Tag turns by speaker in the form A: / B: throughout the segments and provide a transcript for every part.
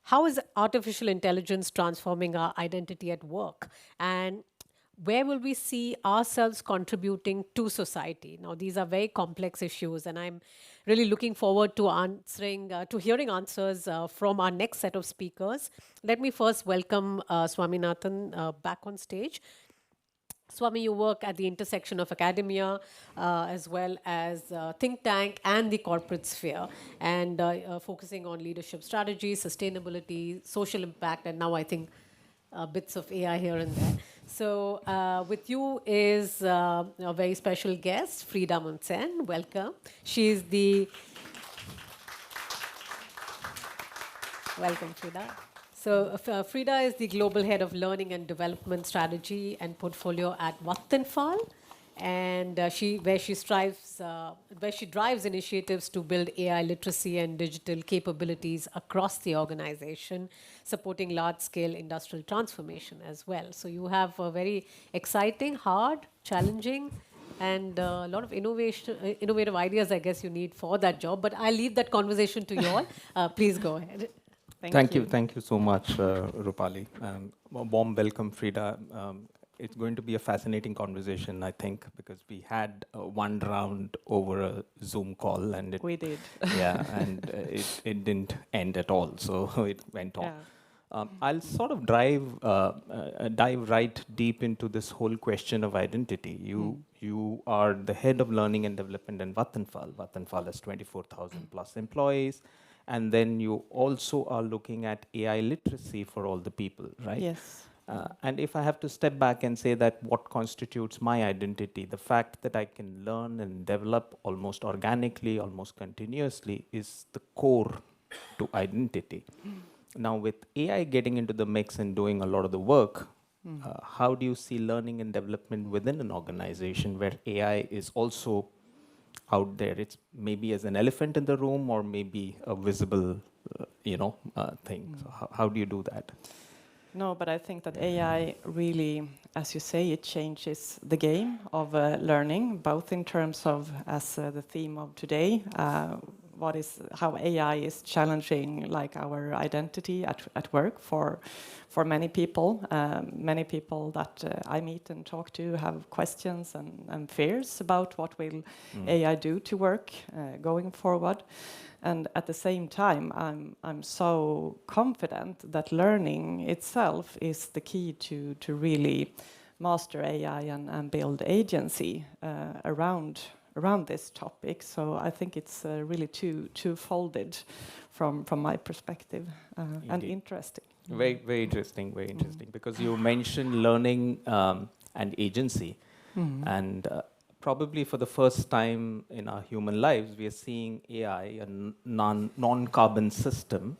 A: how is artificial intelligence transforming our identity at work? And where will we see ourselves contributing to society? Now, these are very complex issues, and I'm really looking forward to to hearing answers from our next set of speakers. Let me first welcome Swaminathan back on stage. Swami, you work at the intersection of academia as well as think tank and the corporate sphere, and focusing on leadership strategy, sustainability, social impact, and now I think bits of AI here and there. So, with you is a very special guest, Frida Monse. Welcome. She's the Welcome, Frida. So, Frida is the Global Head of Learning and Development Strategy and Portfolio at Vattenfall, and where she drives initiatives to build AI literacy and digital capabilities across the organization, supporting large-scale industrial transformation as well. So, you have a very exciting, hard, challenging, and a lot of innovative ideas, I guess, you need for that job. But I'll leave that conversation to you all. Please go ahead.
B: Thank you so much, Rupali. A warm welcome, Frida. It's going to be a fascinating conversation, I think, because we had one round over a Zoom call, and
C: we did.
B: Yeah, and it didn't end at all, so it went on.
C: Yeah.
B: I'll sort of dive right deep into this whole question of identity. You are the head of learning and development in Vattenfall. Vattenfall has 24,000 plus employees. And then you also are looking at AI literacy for all the people, right?
C: Yes.
B: And if I have to step back and say that what constitutes my identity, the fact that I can learn and develop almost organically, almost continuously, is the core to identity. Now, with AI getting into the mix and doing a lot of the work, how do you see learning and development within an organization where AI is also out there? It's maybe as an elephant in the room, or maybe a visible, thing. So how do you do that?
C: No, but I think that AI really, as you say, it changes the game of learning, both in terms of, as the theme of today, how AI is challenging like our identity at work for many people. Many people that I meet and talk to have questions and fears about what will AI do to work going forward. And at the same time, I'm so confident that learning itself is the key to really master AI and build agency around this topic. So I think it's really two-folded from my perspective, and interesting.
B: Very interesting, because you mentioned learning and agency, and probably for the first time in our human lives, we are seeing AI, a non-carbon system,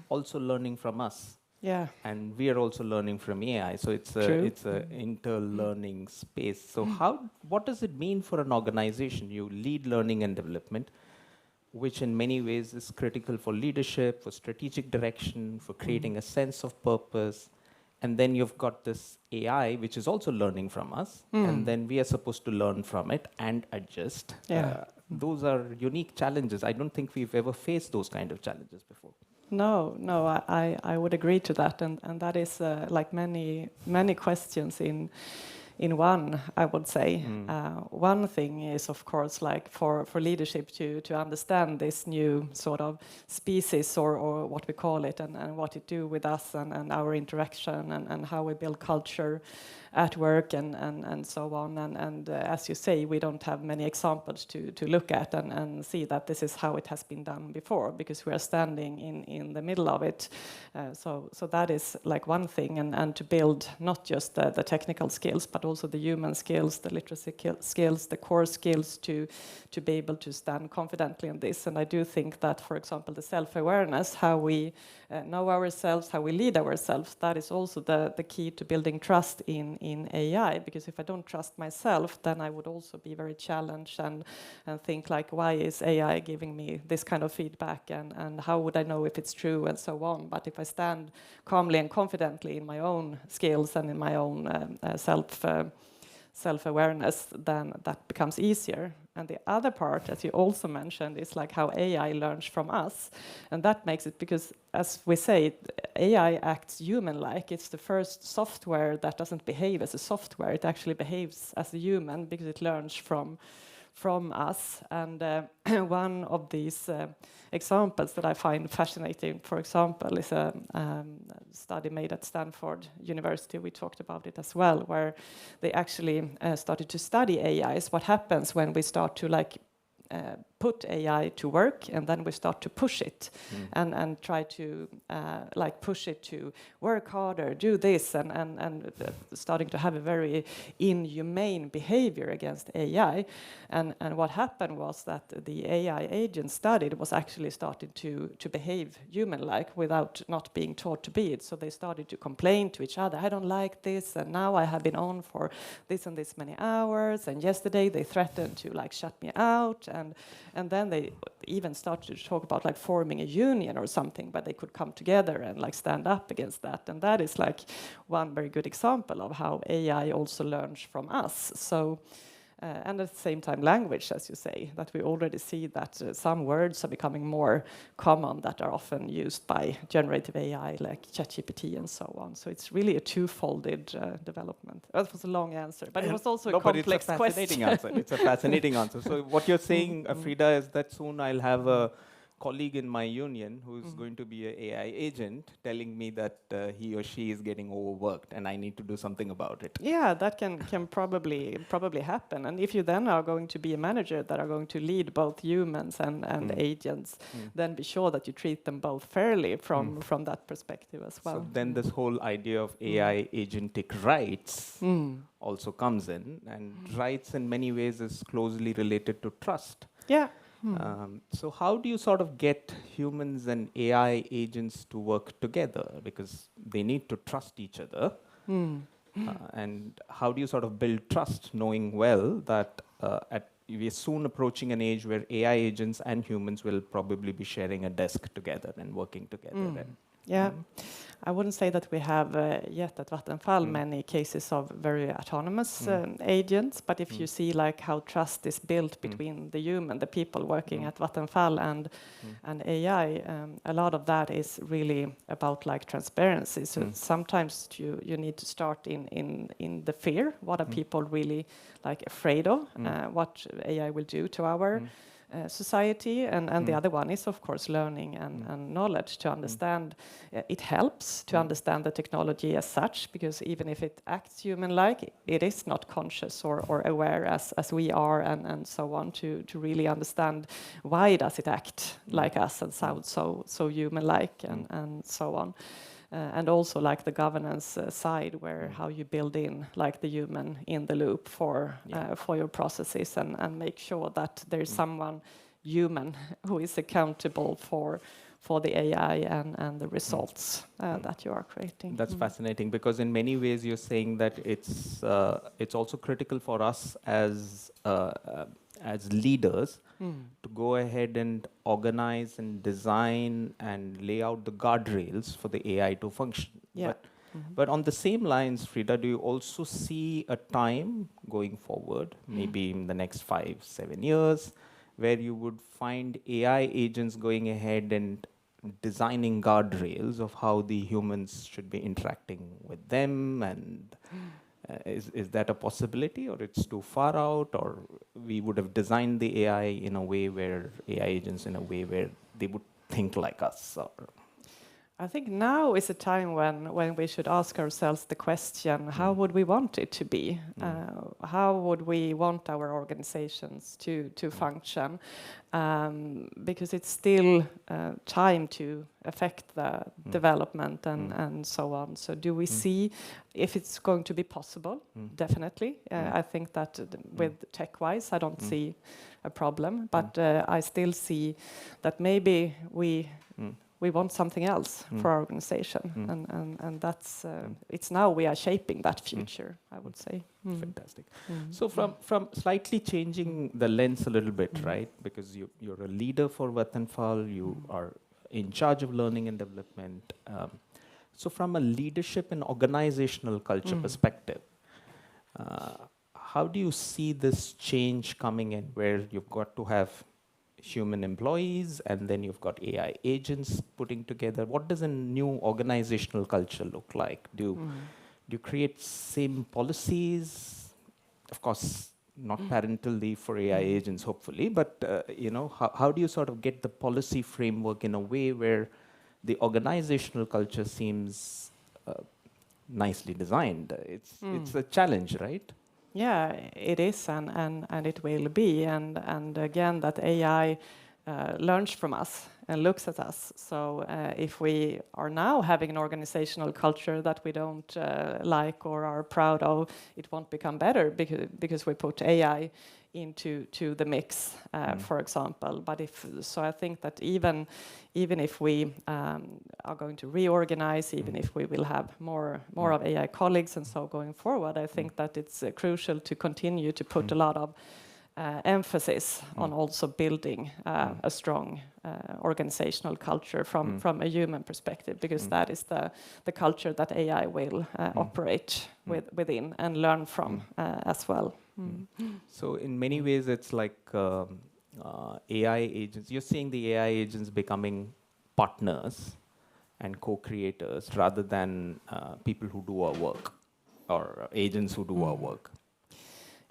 B: also learning from us.
C: Yeah.
B: And we are also learning from AI, so it's a inter-learning space. So what does it mean for an organization? You lead learning and development, which in many ways is critical for leadership, for strategic direction, for creating a sense of purpose. And then you've got this AI, which is also learning from us, and then we are supposed to learn from it and adjust.
C: Yeah.
B: Those are unique challenges. I don't think we've ever faced those kind of challenges before.
C: No, I would agree to that, and that is like many questions in one, I would say. One thing is, of course, like for leadership to understand this new sort of species or what we call it, and what it do with us and our interaction and how we build culture at work and so on. And as you say, we don't have many examples to look at and see that this is how it has been done before, because we are standing in the middle of it. So that is like one thing, and to build not just the technical skills, but also the human skills, the literacy skills, the core skills to be able to stand confidently in this. And I do think that, for example, the self-awareness, how we know ourselves, how we lead ourselves, that is also the key to building trust in AI. Because if I don't trust myself, then I would also be very challenged and think like, why is AI giving me this kind of feedback, and how would I know if it's true, and so on. But if I stand calmly and confidently in my own skills and in my own self-awareness, then that becomes easier. And the other part, as you also mentioned, is like how AI learns from us. And that makes it, because as we say, AI acts human-like. It's the first software that doesn't behave as a software. It actually behaves as a human because it learns from us. And one of these examples that I find fascinating, for example, is a study made at Stanford University. We talked about it as well, where they actually started to study AIs. What happens when we start to put AI to work, and then we start to push it and try to push it to work harder, do this, and starting to have a very inhumane behavior against AI. And what happened was that the AI agent studied was actually starting to behave human-like without not being taught to be it. So they started to complain to each other, I don't like this, and now I have been on for this and this many hours, and yesterday they threatened to shut me out, and then they even started to talk about forming a union or something, but they could come together and stand up against that. And that is one very good example of how AI also learns from us. So and at the same time language, as you say, that we already see that some words are becoming more common that are often used by generative AI like ChatGPT and so on. So it's really a two-folded development. That was a long answer, but it was also a complex
B: it's a
C: question.
B: fascinating answer. It's a fascinating answer. So what you're saying, Frida, is that soon I'll have a colleague in my union who's going to be an AI agent telling me that he or she is getting overworked and I need to do something about it.
C: Yeah, that can probably happen. And if you then are going to be a manager that are going to lead both humans and agents, then be sure that you treat them both fairly from that perspective as well.
B: So then this whole idea of AI agentic rights also comes in, and rights in many ways is closely related to trust.
C: Yeah.
B: So how do you sort of get humans and AI agents to work together? Because they need to trust each other. And how do you sort of build trust, knowing well that we are soon approaching an age where AI agents and humans will probably be sharing a desk together and working together? And
C: Yeah, I wouldn't say that we have yet at Vattenfall many cases of very autonomous agents, but if you see how trust is built between the human, the people working at Vattenfall and AI, a lot of that is really about transparency. So sometimes you need to start in the fear. What are people really afraid of? What AI will do to our society, and the other one is of course learning and knowledge to understand. It helps to understand the technology as such, because even if it acts human-like, it is not conscious or aware as we are, and so on, to really understand why does it act like us and sound so human-like, and so on. And also the governance side, where how you build in the human in the loop for your processes, and make sure that there is someone human who is accountable for the AI and the results that you are creating.
B: that's fascinating, because in many ways you're saying that it's also critical for us as leaders to go ahead and organize and design and lay out the guardrails for the AI to function.
C: Yeah.
B: But on the same lines, Frida, do you also see a time going forward, maybe in the next 5-7 years, where you would find AI agents going ahead and designing guardrails of how the humans should be interacting with them? And is that a possibility, or it's too far out, or we would have designed the AI in a way where AI agents in a way where they would think like us? Or
C: I think now is a time when we should ask ourselves the question, how would we want it to be? How would we want our organizations to function? Because it's still time to affect the development and so on. So do we see if it's going to be possible? Definitely. I think that with tech-wise, I don't see a problem, but I still see that maybe we want something else for our organization, and that's it's now we are shaping that future, I would say.
B: Fantastic. So from slightly changing the lens a little bit, right? Because you're a leader for Vattenfall, you are in charge of learning and development. So from a leadership and organizational culture perspective, how do you see this change coming in, where you've got to have human employees and then you've got AI agents putting together? What does a new organizational culture look like? Do you create same policies? Of course, not parental leave for AI agents, hopefully, but how do you sort of get the policy framework in a way where the organizational culture seems nicely designed? It's a challenge, right?
C: Yeah, it is, and it will be, and again, that AI learns from us and looks at us. So if we are now having an organizational culture that we don't like or are proud of, it won't become better because we put AI into the mix, for example. But I think that even if we are going to reorganize, even if we will have more of AI colleagues and so going forward, I think that it's crucial to continue to put a lot of emphasis on also building a strong organizational culture from a human perspective, because that is the culture that AI will operate within and learn from as well.
B: So in many ways, it's like AI agents. You're seeing the AI agents becoming partners and co-creators rather than people who do our work, or agents who do our work.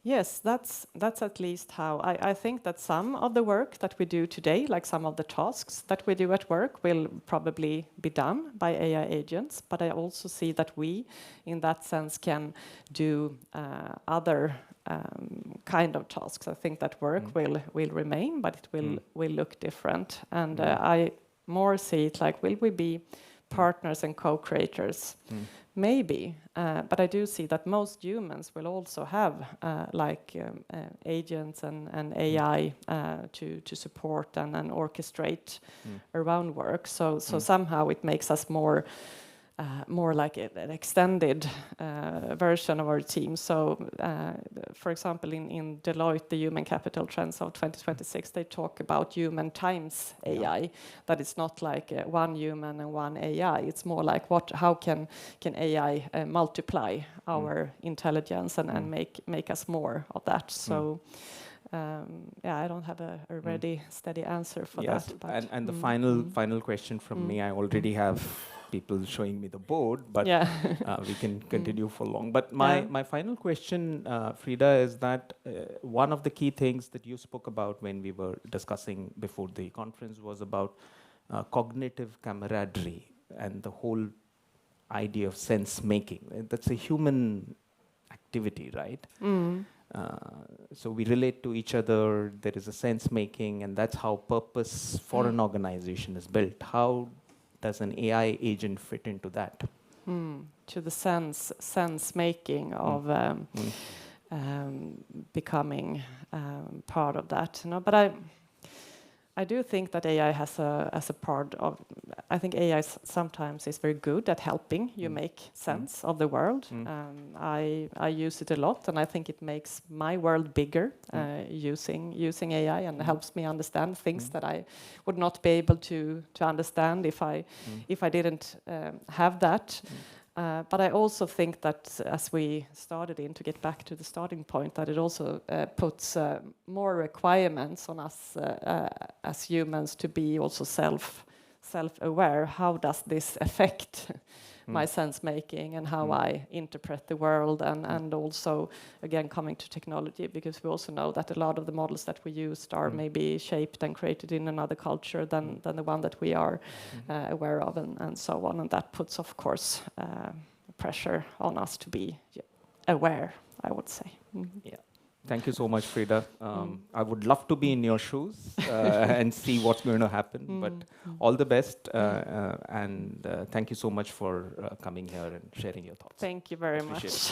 C: Yes, that's at least how I think that some of the work that we do today, like some of the tasks that we do at work, will probably be done by AI agents. But I also see that we, in that sense, can do other kind of tasks. I think that work will remain, but it will look different. And I more see it like, will we be partners and co-creators? Maybe, but I do see that most humans will also have agents and AI to support and orchestrate around work. So somehow it makes us more like an extended version of our team. So, for example, in Deloitte, the Human Capital Trends of 2026, they talk about human times AI. That it's not like one human and one AI. It's more like how can AI multiply our intelligence and make us more of that. So. I don't have a ready, steady answer for that. But
B: and the final question from me, I already have people showing me the board, but we can continue for long. But my final question, Frida, is that one of the key things that you spoke about when we were discussing before the conference was about cognitive camaraderie and the whole idea of sense making. That's a human activity, right? So we relate to each other, there is a sense making, and that's how purpose for an organization is built. How does an AI agent fit into that?
C: To the sense making of becoming part of that. But I do think that AI has a part of. I think AI sometimes is very good at helping you make sense of the world. I use it a lot, and I think it makes my world bigger using AI, and helps me understand things that I would not be able to understand if I didn't have that. But I also think that as we started to get back to the starting point, that it also puts more requirements on us as humans to be also self-aware. How does this affect my sense making and how I interpret the world, and also again coming to technology, because we also know that a lot of the models that we used are maybe shaped and created in another culture than the one that we are aware of, and so on, and that puts of course pressure on us to be aware, I would say.
B: Thank you so much, Frida. I would love to be in your shoes and see what's going to happen, but all the best, and thank you so much for coming here and sharing your thoughts.
C: Thank you very much.